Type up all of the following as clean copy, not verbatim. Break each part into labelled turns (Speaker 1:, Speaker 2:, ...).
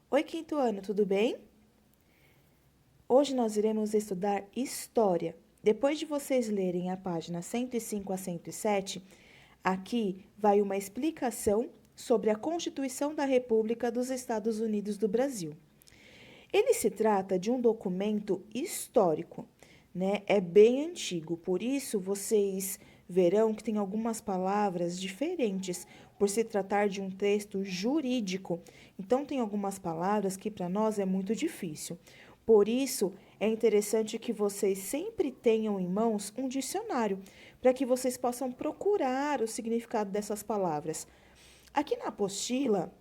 Speaker 1: Oi, quinto ano, tudo bem? Hoje nós iremos estudar História. Depois de vocês lerem a página 105 a 107, aqui vai uma explicação sobre a Constituição da República dos Estados Unidos do Brasil. Ele se trata de um documento histórico, né? É bem antigo, por isso vocês verão que tem algumas palavras diferentes, por se tratar de um texto jurídico. Então, tem algumas palavras que para nós é muito difícil. Por isso, é interessante que vocês sempre tenham em mãos um dicionário, para que vocês possam procurar o significado dessas palavras. Aqui na apostila,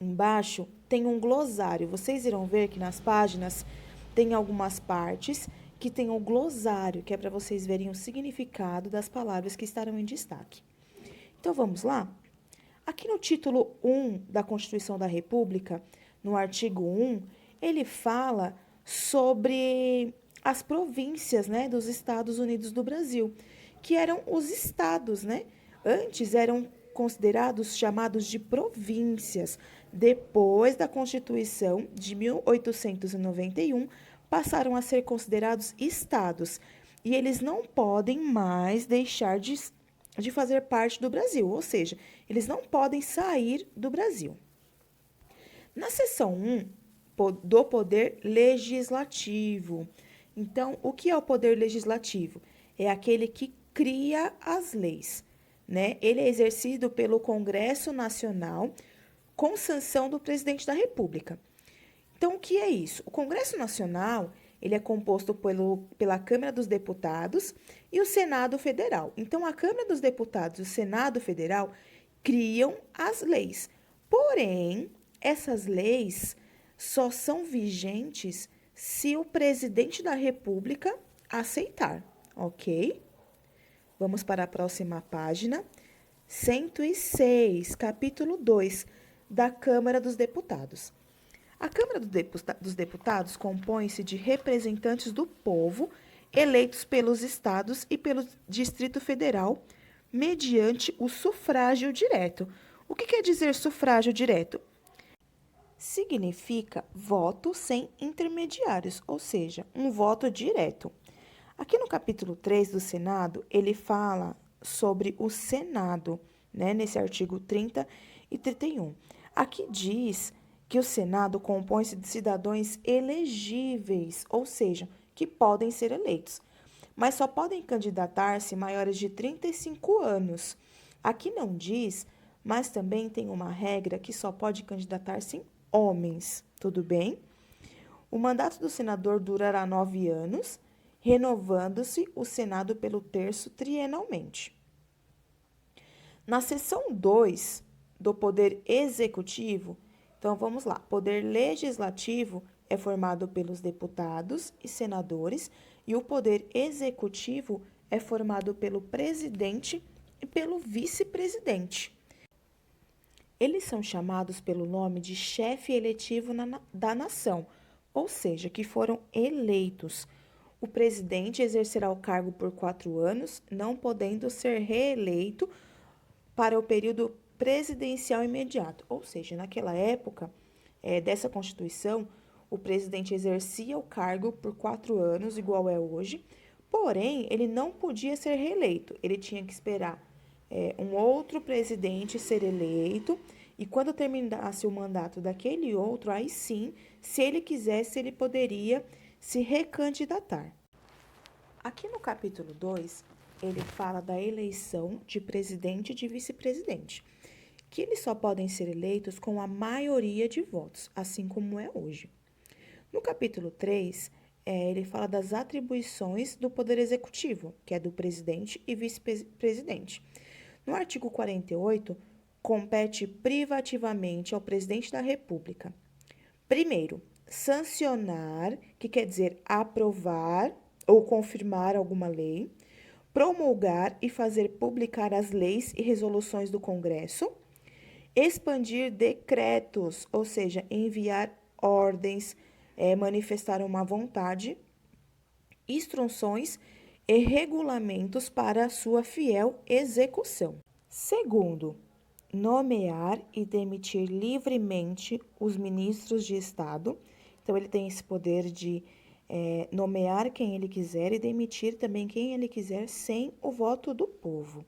Speaker 1: embaixo tem um glossário. Vocês irão ver que nas páginas tem algumas partes que tem o glossário, que é para vocês verem o significado das palavras que estarão em destaque. Então vamos lá? Aqui no título 1 da Constituição da República, no artigo 1, ele fala sobre as províncias, né, dos Estados Unidos do Brasil, que eram os estados, né? Antes eram considerados chamados de províncias. Depois da Constituição de 1891, passaram a ser considerados estados. E eles não podem mais deixar de fazer parte do Brasil, ou seja, eles não podem sair do Brasil. Na seção 1 do poder legislativo. Então, o que é o poder legislativo? É aquele que cria as leis, né? Ele é exercido pelo Congresso Nacional com sanção do presidente da República. Então, o que é isso? O Congresso Nacional, ele é composto pela Câmara dos Deputados e o Senado Federal. Então, a Câmara dos Deputados e o Senado Federal criam as leis. Porém, essas leis só são vigentes se o presidente da República aceitar, ok? Vamos para a próxima página. 106, capítulo 2, da Câmara dos Deputados. A Câmara dos Deputados compõe-se de representantes do povo eleitos pelos estados e pelo Distrito Federal mediante o sufrágio direto. O que quer dizer sufrágio direto? Significa voto sem intermediários, ou seja, um voto direto. Aqui no capítulo 3 do Senado, ele fala sobre o Senado, né, nesse artigo 30 e 31. Aqui diz que o Senado compõe-se de cidadãos elegíveis, ou seja, que podem ser eleitos, mas só podem candidatar-se maiores de 35 anos. Aqui não diz, mas também tem uma regra que só pode candidatar-se homens, tudo bem? O mandato do senador durará 9 anos, renovando-se o Senado pelo terço trienalmente. Na seção 2 do Poder Executivo, então vamos lá, Poder Legislativo é formado pelos deputados e senadores e o Poder Executivo é formado pelo presidente e pelo vice-presidente. Eles são chamados pelo nome de chefe eletivo da nação, ou seja, que foram eleitos. O presidente exercerá o cargo por 4 anos, não podendo ser reeleito para o período presidencial imediato. Ou seja, naquela época dessa Constituição, o presidente exercia o cargo por 4 anos, igual é hoje, porém, ele não podia ser reeleito. Ele tinha que esperar um outro presidente ser eleito, e quando terminasse o mandato daquele outro, aí sim, se ele quisesse, ele poderia se recandidatar. Aqui no capítulo 2, ele fala da eleição de presidente e de vice-presidente, que eles só podem ser eleitos com a maioria de votos, assim como é hoje. No capítulo 3, ele fala das atribuições do Poder Executivo, que é do presidente e vice-presidente. No artigo 48, compete privativamente ao presidente da República. Primeiro, sancionar, que quer dizer aprovar ou confirmar alguma lei, promulgar e fazer publicar as leis e resoluções do Congresso, expandir decretos, ou seja, enviar ordens, manifestar uma vontade, instruções e regulamentos para a sua fiel execução. Segundo, nomear e demitir livremente os ministros de Estado. Então, ele tem esse poder de nomear quem ele quiser e demitir também quem ele quiser sem o voto do povo.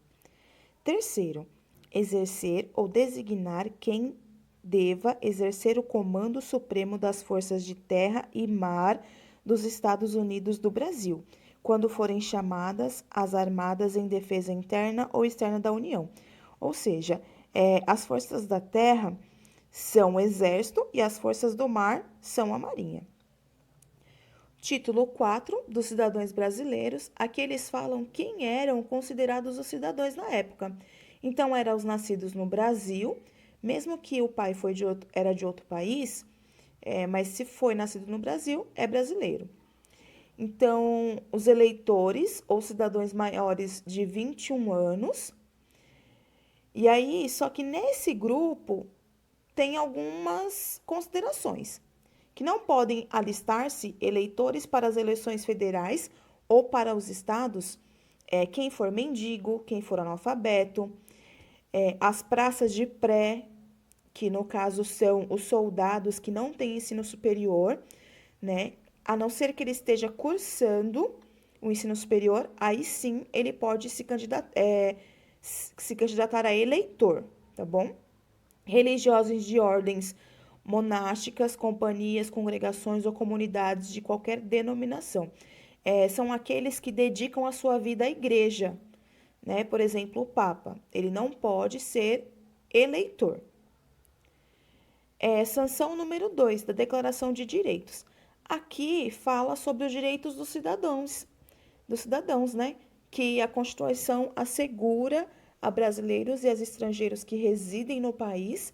Speaker 1: Terceiro, exercer ou designar quem deva exercer o comando supremo das forças de terra e mar dos Estados Unidos do Brasil, quando forem chamadas as armadas em defesa interna ou externa da União. Ou seja, as forças da terra são o exército e as forças do mar são a marinha. Título 4 dos cidadãos brasileiros, aqui eles falam quem eram considerados os cidadãos na época. Então, eram os nascidos no Brasil, mesmo que o pai era de outro país, mas se foi nascido no Brasil, é brasileiro. Então, os eleitores ou cidadãos maiores de 21 anos. E aí, só que nesse grupo tem algumas considerações que não podem alistar-se eleitores para as eleições federais ou para os estados, quem for mendigo, quem for analfabeto, as praças de pré, que no caso são os soldados que não têm ensino superior, né? A não ser que ele esteja cursando o ensino superior, aí sim ele pode se candidatar a eleitor, tá bom? Religiosos de ordens monásticas, companhias, congregações ou comunidades de qualquer denominação. São aqueles que dedicam a sua vida à igreja, né? Por exemplo, o Papa, ele não pode ser eleitor. Sanção número 2 da Declaração de Direitos. Aqui fala sobre os direitos dos cidadãos, né? Que a Constituição assegura a brasileiros e a estrangeiros que residem no país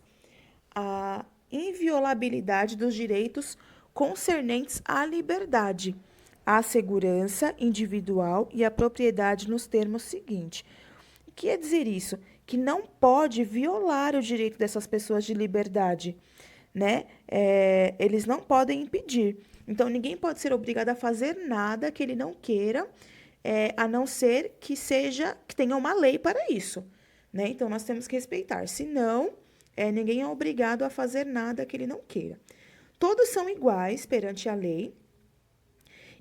Speaker 1: a inviolabilidade dos direitos concernentes à liberdade, à segurança individual e à propriedade nos termos seguintes. O que quer dizer isso? Que não pode violar o direito dessas pessoas de liberdade, né? Eles não podem impedir. Então, ninguém pode ser obrigado a fazer nada que ele não queira, a não ser que tenha uma lei para isso, né? Então, nós temos que respeitar. Senão, ninguém é obrigado a fazer nada que ele não queira. Todos são iguais perante a lei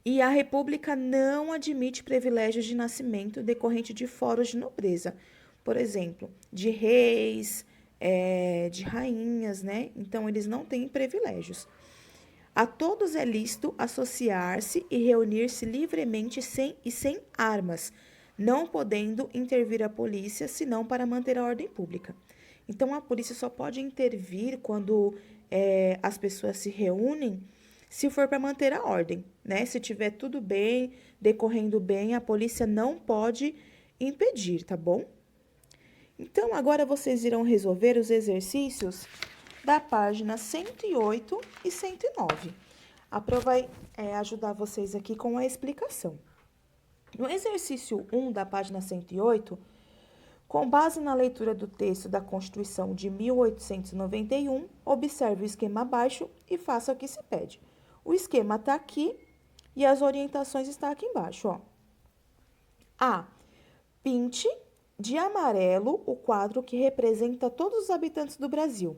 Speaker 1: e a República não admite privilégios de nascimento decorrente de foros de nobreza. Por exemplo, de reis, de rainhas, né? Então, eles não têm privilégios. A todos é lícito associar-se e reunir-se livremente sem armas, não podendo intervir a polícia, senão para manter a ordem pública. Então, a polícia só pode intervir quando as pessoas se reúnem, se for para manter a ordem, né? Se tiver tudo bem, decorrendo bem, a polícia não pode impedir, tá bom? Então, agora vocês irão resolver os exercícios da página 108 e 109. A prova vai ajudar vocês aqui com a explicação. No exercício 1 da página 108, com base na leitura do texto da Constituição de 1891, observe o esquema abaixo e faça o que se pede. O esquema está aqui e as orientações estão aqui embaixo, ó. A. Pinte de amarelo o quadro que representa todos os habitantes do Brasil.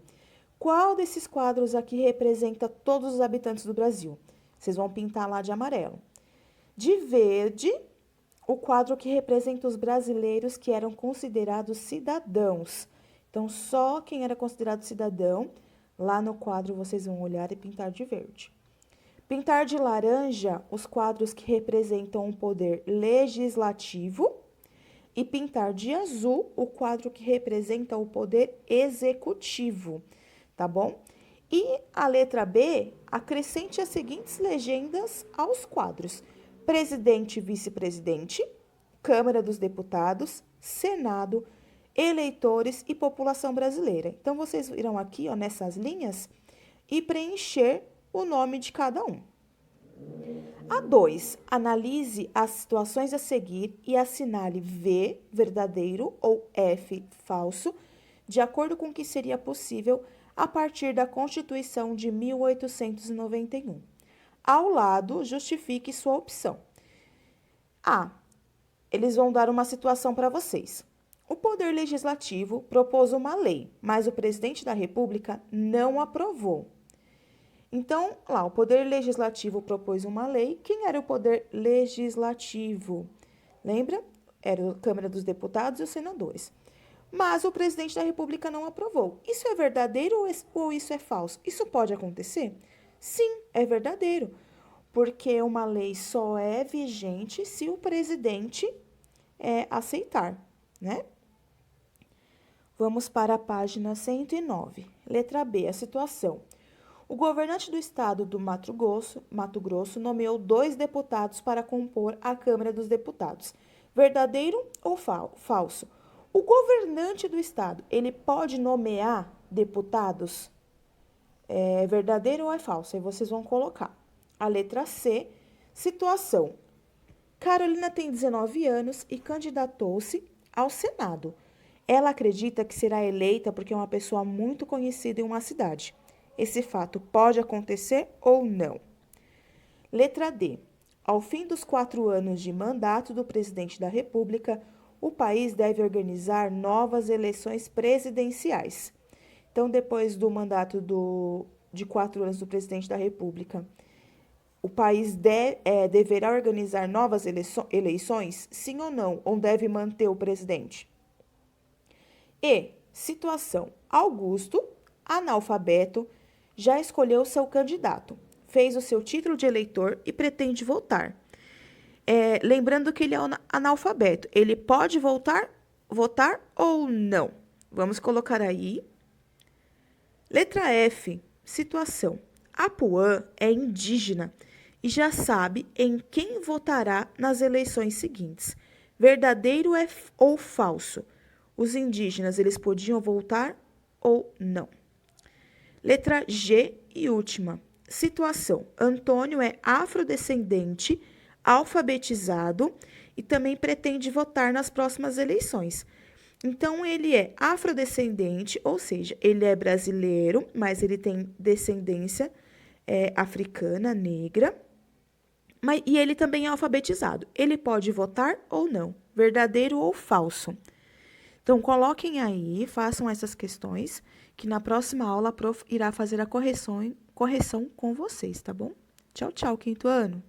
Speaker 1: Qual desses quadros aqui representa todos os habitantes do Brasil? Vocês vão pintar lá de amarelo. De verde, o quadro que representa os brasileiros que eram considerados cidadãos. Então, só quem era considerado cidadão, lá no quadro vocês vão olhar e pintar de verde. Pintar de laranja os quadros que representam o poder legislativo e pintar de azul o quadro que representa o poder executivo, tá bom? E a letra B, acrescente as seguintes legendas aos quadros: presidente e vice-presidente, Câmara dos Deputados, Senado, eleitores e população brasileira. Então, vocês irão aqui, ó, nessas linhas e preencher o nome de cada um. A 2, analise as situações a seguir e assinale V, verdadeiro, ou F, falso, de acordo com o que seria possível a partir da Constituição de 1891. Ao lado, justifique sua opção. A. Eles vão dar uma situação para vocês. O Poder Legislativo propôs uma lei, mas o presidente da República não aprovou. Então, lá, o Poder Legislativo propôs uma lei. Quem era o Poder Legislativo? Lembra? Era a Câmara dos Deputados e os senadores. Mas o presidente da República não aprovou. Isso é verdadeiro ou isso é falso? Isso pode acontecer? Sim, é verdadeiro. Porque uma lei só é vigente se o presidente aceitar, né? Vamos para a página 109. Letra B, a situação. O governante do estado do Mato Grosso nomeou 2 deputados para compor a Câmara dos Deputados. Verdadeiro ou falso? O governante do estado, ele pode nomear deputados? É verdadeiro ou é falso? Aí vocês vão colocar. A letra C, situação. Carolina tem 19 anos e candidatou-se ao Senado. Ela acredita que será eleita porque é uma pessoa muito conhecida em uma cidade. Esse fato pode acontecer ou não? Letra D. Ao fim dos 4 anos de mandato do presidente da República, o país deve organizar novas eleições presidenciais. Então, depois do mandato de 4 anos do presidente da República, o país deverá organizar novas eleições, sim ou não? Ou deve manter o presidente? E, situação. Augusto, analfabeto, já escolheu seu candidato, fez o seu título de eleitor e pretende votar. Lembrando que ele é analfabeto, ele pode votar ou não? Vamos colocar aí. Letra F, situação. Apuã é indígena e já sabe em quem votará nas eleições seguintes. Verdadeiro ou falso? Os indígenas, eles podiam votar ou não? Letra G e última. Situação. Antônio é afrodescendente, alfabetizado e também pretende votar nas próximas eleições. Então, ele é afrodescendente, ou seja, ele é brasileiro, mas ele tem descendência africana, negra. E ele também é alfabetizado. Ele pode votar ou não? Verdadeiro ou falso? Então, coloquem aí, façam essas questões, que na próxima aula a prof irá fazer a correção com vocês, tá bom? Tchau, tchau, quinto ano!